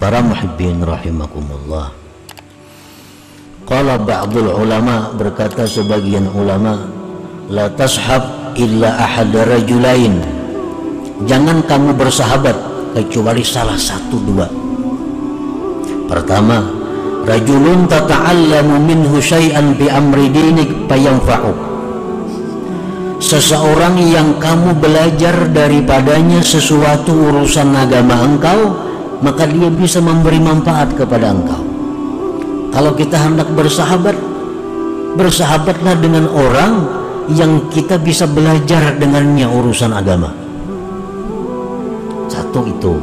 Para muhibbin rahimakumullah. Qala ba'dul ulama, berkata sebagian ulama, la tashab illa ahad rajulain, jangan kamu bersahabat kecuali salah satu dua. Pertama, rajulun tata'allamu minhu syai'an bi amri dinik fayanfa'uk, seseorang yang kamu belajar daripadanya sesuatu urusan agama engkau, maka dia bisa memberi manfaat kepada engkau. Kalau kita hendak bersahabat, bersahabatlah dengan orang yang kita bisa belajar dengannya urusan agama. Satu itu.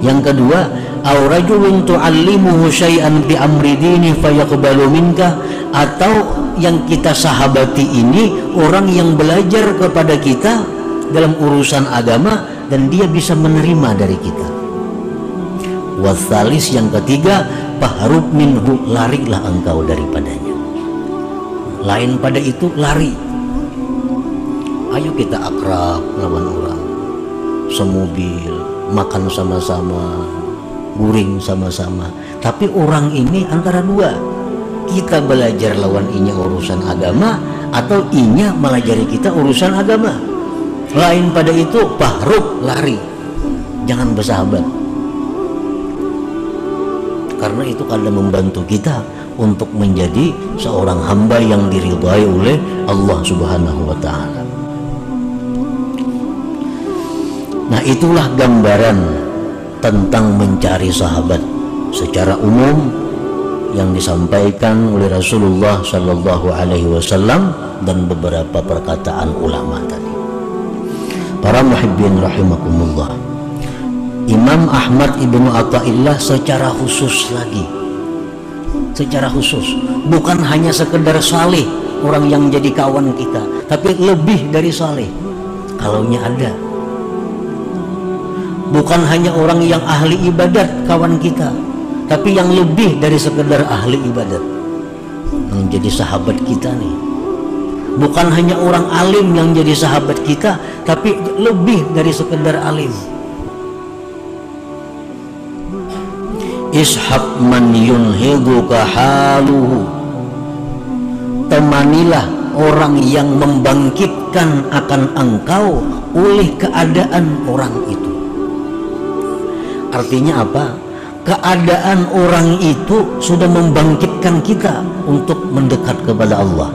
Yang kedua, aw rajulun tu'allimuhu syai'an bi amri dini fayaqbalu minka, atau yang kita sahabati ini orang yang belajar kepada kita dalam urusan agama dan dia bisa menerima dari kita. Wasalis, yang ketiga, fahrub minhu, larilah engkau daripadanya. Lain pada itu lari. Ayo kita akrab lawan orang, semobil, makan sama-sama, guring sama-sama. Tapi orang ini antara dua, kita belajar lawan inya urusan agama atau inya melajari kita urusan agama. Lain pada itu fahrub, lari, jangan bersahabat. Karena itu kadang membantu kita untuk menjadi seorang hamba yang diridhai oleh Allah Subhanahu wa ta'ala. Nah, itulah gambaran tentang mencari sahabat secara umum yang disampaikan oleh Rasulullah Sallallahu Alaihi Wasallam dan beberapa perkataan ulama tadi. Para muhibbin rahimakumullah, Imam Ahmad Ibnu Athaillah secara khusus lagi, secara khusus, bukan hanya sekedar saleh orang yang jadi kawan kita, tapi lebih dari saleh kalaunya ada. Bukan hanya orang yang ahli ibadat kawan kita, tapi yang lebih dari sekedar ahli ibadat yang jadi sahabat kita nih. Bukan hanya orang alim yang jadi sahabat kita, tapi lebih dari sekedar alim. Ishab man yunhiduka haluhu, temanilah orang yang membangkitkan akan engkau oleh keadaan orang itu. Artinya apa? Keadaan orang itu sudah membangkitkan kita untuk mendekat kepada Allah.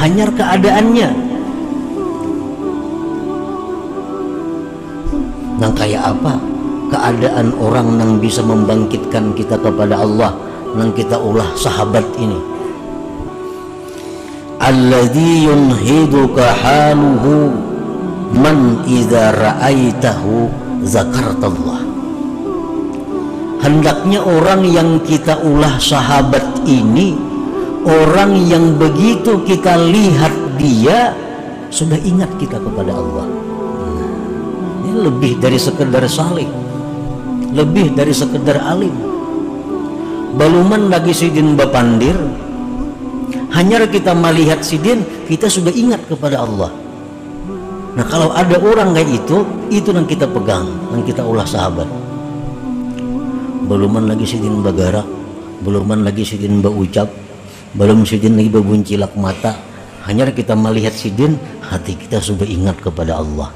Hanya keadaannya. Nah, kayak apa keadaan orang yang bisa membangkitkan kita kepada Allah, yang kita ulah sahabat ini? Alladzi yunhiduka haluhu man idza ra'aitahu zakartallah. Hendaknya orang yang kita ulah sahabat ini orang yang begitu kita lihat dia sudah ingat kita kepada Allah. Ini lebih dari sekedar saleh, lebih dari sekedar alim. Baluman lagi sidin bapandir, hanya kita melihat sidin kita sudah ingat kepada Allah. Nah, kalau ada orang kayak itu yang kita pegang, yang kita ulah sahabat. Beluman lagi sidin bagarak, beluman lagi sidin baucap, belum sidin lagi bebuncilak mata, hanya kita melihat sidin hati kita sudah ingat kepada Allah.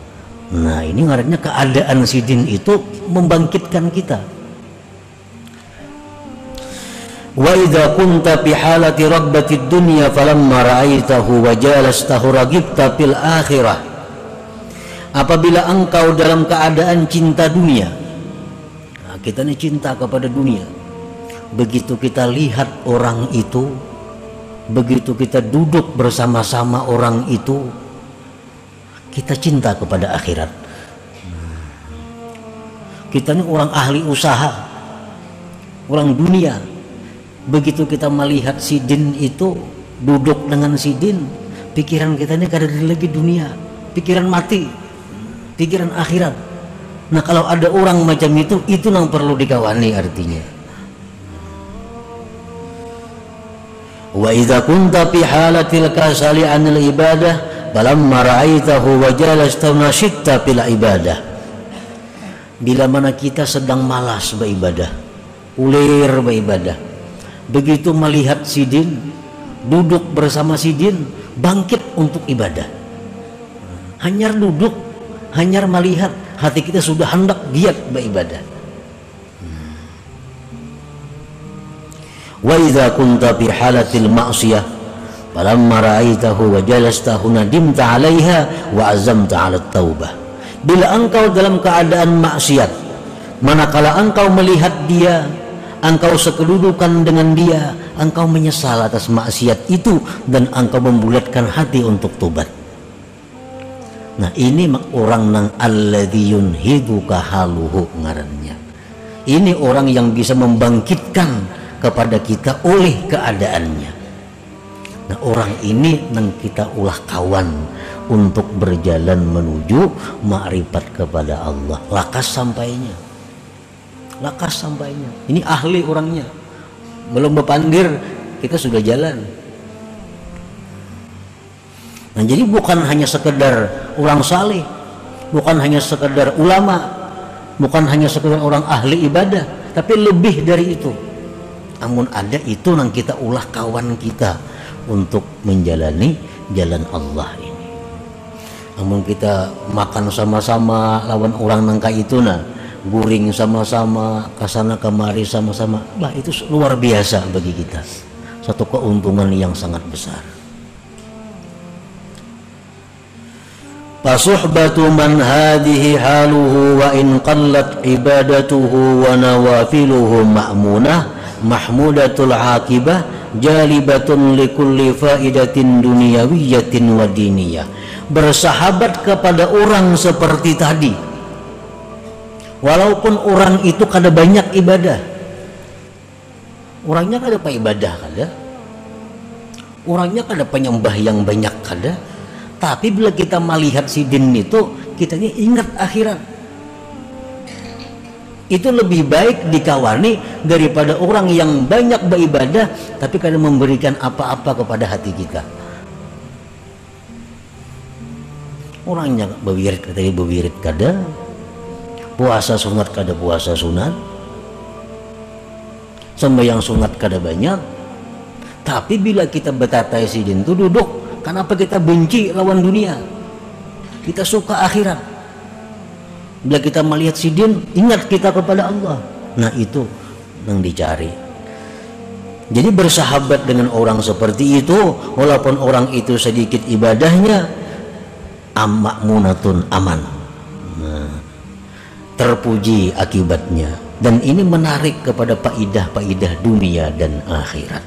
Nah, ini artinya keadaan sidin itu membangkitkan kita. Wa idza kunta fi halati raghbatid dunya falamma ra'aitahu wa jalastahu raghibta fil akhirah. Apabila engkau dalam keadaan cinta dunia, kita ini cinta kepada dunia. Begitu kita lihat orang itu, begitu kita duduk bersama-sama orang itu, kita cinta kepada akhirat. Kita ini orang ahli usaha, orang dunia. Begitu kita melihat sidin itu, duduk dengan sidin, pikiran kita ini kada lagi dunia, pikiran mati, pikiran akhirat. Nah, kalau ada orang macam itu yang perlu dikawani artinya. Wa idza kunta fi halatil kasali 'anil ibadah falamma ra'aitahu wa jalasta nashitta fil ibadah. Bila mana kita sedang malas beribadah, ulir beribadah, begitu melihat sidin, duduk bersama sidin, bangkit untuk ibadah. Hanyar duduk, hanyar melihat, hati kita sudah hendak giat beribadah. Wa idza kunta fi halatil ma'siyah falamma ra'aitahu wa jalastahu nadimta 'alaiha wa azamta 'ala taubah. Bila engkau dalam keadaan maksiat, manakala engkau melihat dia, engkau sekedudukan dengan dia, engkau menyesal atas maksiat itu dan engkau membulatkan hati untuk tobat. Nah, ini orang nang alladzi yunhiduka haluhu ngarannya. Ini orang yang bisa membangkitkan kepada kita oleh keadaannya. Nah, orang ini nang kita ulah kawan untuk berjalan menuju makrifat kepada Allah. Lakas sampainya. Ini ahli orangnya. Belum berpanggil kita sudah jalan. Nah, jadi bukan hanya sekedar orang saleh, bukan hanya sekedar ulama, bukan hanya sekedar orang ahli ibadah, tapi lebih dari itu. Namun ada itu nang kita ulah kawan kita untuk menjalani jalan Allah ini. Namun kita makan sama-sama lawan orang nangka itu nah, guring sama-sama, kasana kemari sama-sama, lah itu luar biasa bagi kita, satu keuntungan yang sangat besar. Fasuhbatu man hadhihi haluhu wa in qallat ibadatuhu wa nawafiluhu ma'munah mahmudatul akibah jalibatun likulli faidatin dunyawiyatin wa diniyah. Bersahabat kepada orang seperti tadi, walaupun orang itu kada banyak ibadah, orangnya kada apa ibadah kada, orangnya kada penyembah yang banyak kada, tapi bila kita melihat sidin itu, kita ini ingat akhirat. Itu lebih baik dikawani daripada orang yang banyak beribadah tapi kada memberikan apa-apa kepada hati kita. Orangnya berwirid kada, puasa sunat kada puasa sunat, sembahyang sunat kada banyak, tapi bila kita betatai sidin itu duduk, kenapa kita benci lawan dunia, kita suka akhirat. Bila kita melihat sidin, ingat kita kepada Allah. Nah, itu yang dicari. Jadi bersahabat dengan orang seperti itu, walaupun orang itu sedikit ibadahnya, makmunatun aman. Nah, terpuji akibatnya. Dan ini menarik kepada faidah-faidah dunia dan akhirat.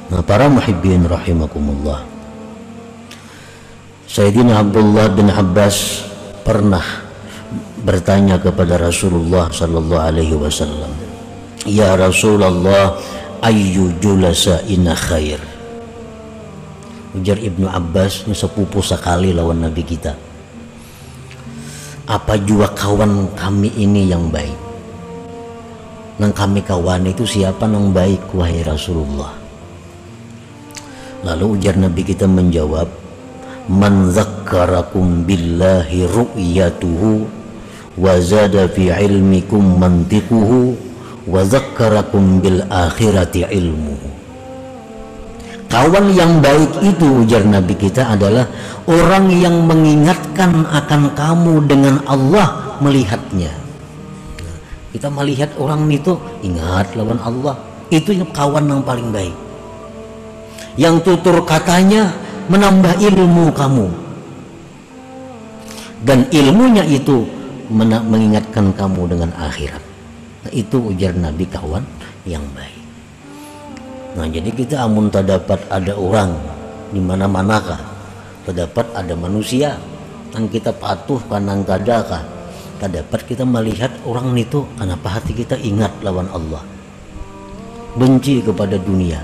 Nah, para muhibbin rahimakumullah, Sayyidina Abdullah bin Abbas pernah bertanya kepada Rasulullah sallallahu alaihi wasallam, "Ya Rasulullah, ayyu julasa'ina khair?" Ujar Ibnu Abbas, ini sepupu sekali lawan Nabi kita. Apa jua kawan kami ini yang baik? Nang kami kawan itu siapa nang baik, wahai Rasulullah? Lalu ujar Nabi kita menjawab, man zakkarakum billahi ru'yatuhu wa zada fi ilmikum mantiquhu wa zakkarakum bil akhirati ilmuhu. Kawan yang baik itu, ujar Nabi kita, adalah orang yang mengingatkan akan kamu dengan Allah melihatnya. Kita melihat orang itu, ingat lawan Allah. Itu kawan yang paling baik. Yang tutur katanya menambah ilmu kamu, dan ilmunya itu mengingatkan kamu dengan akhirat. Nah, itu ujar Nabi kawan yang baik. Nah, jadi kita amun terdapat ada orang di mana-manakah, terdapat ada manusia yang kita patuh kanang kadakah, terdapat kita melihat orang itu, kenapa hati kita ingat lawan Allah, benci kepada dunia.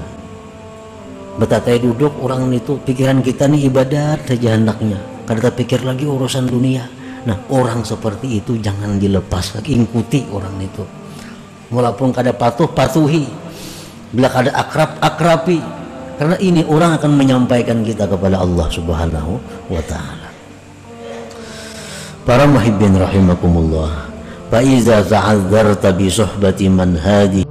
Betatai duduk orang itu, pikiran kita nih ibadat saja hendaknya, kada pikir lagi urusan dunia. Nah, orang seperti itu jangan dilepas lagi, ikuti orang itu. Walaupun kada patuh, patuhi. Bila kada akrab, akrabi. Karena ini orang akan menyampaikan kita kepada Allah Subhanahu wa ta'ala. Para muhibbin rahimakumullah, fa iza ta'adzarta bi suhbati man hadi